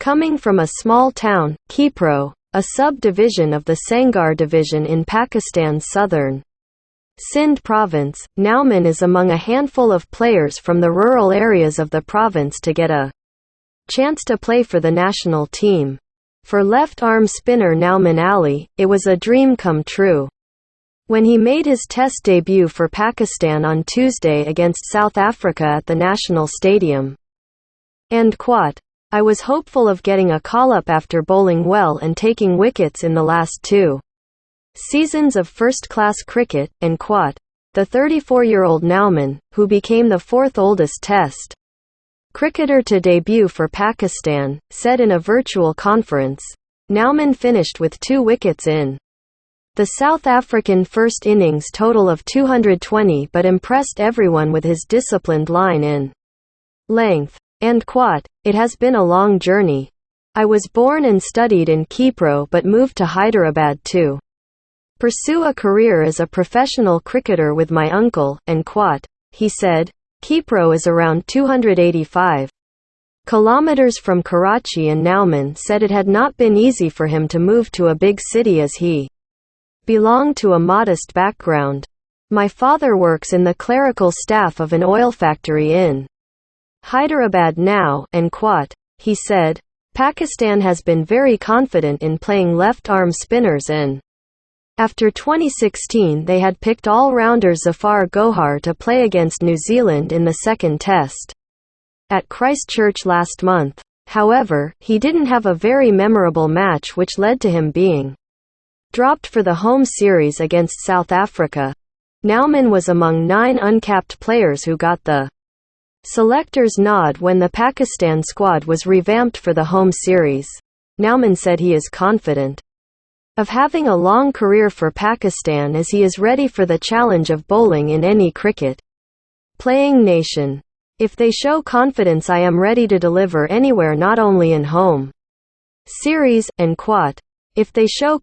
Coming from a small town, Khepro, a sub-division of the Sangar division in Pakistan's southern Sindh province, Nauman is among a handful of players from the rural areas of the province to get a chance to play for the national team. For left-arm spinner Nauman Ali, it was a dream come true. When he made his Test debut for Pakistan on Tuesday against South Africa at the National Stadium. I was hopeful of getting a call-up after bowling well and taking wickets in the last 2 seasons of first-class cricket, the 34-year-old Nauman, who became the 4th oldest Test cricketer to debut for Pakistan, said in a virtual conference. Nauman finished with 2 wickets in the South African first innings total of 220 but impressed everyone with his disciplined line in length. It has been a long journey. I was born and studied in Khepro but moved to Hyderabad to pursue a career as a professional cricketer with my uncle, he said. Khepro is around 285 kilometers from Karachi, and Nauman said it had not been easy for him to move to a big city as he belonged to a modest background. My father works in the clerical staff of an oil factory in Hyderabad now, he said. Pakistan has been very confident in playing left-arm spinners and after 2016 they had picked all-rounder Zafar Gohar to play against New Zealand in the second Test at Christchurch last month. However, he didn't have a very memorable match which led to him being dropped for the home series against South Africa. Nauman was among 9 uncapped players who got the selector's nod when the Pakistan squad was revamped for the home series. Nauman said he is confident of having a long career for Pakistan as he is ready for the challenge of bowling in any cricket playing nation. If they show confidence, I am ready to deliver anywhere, not only in home series, if they show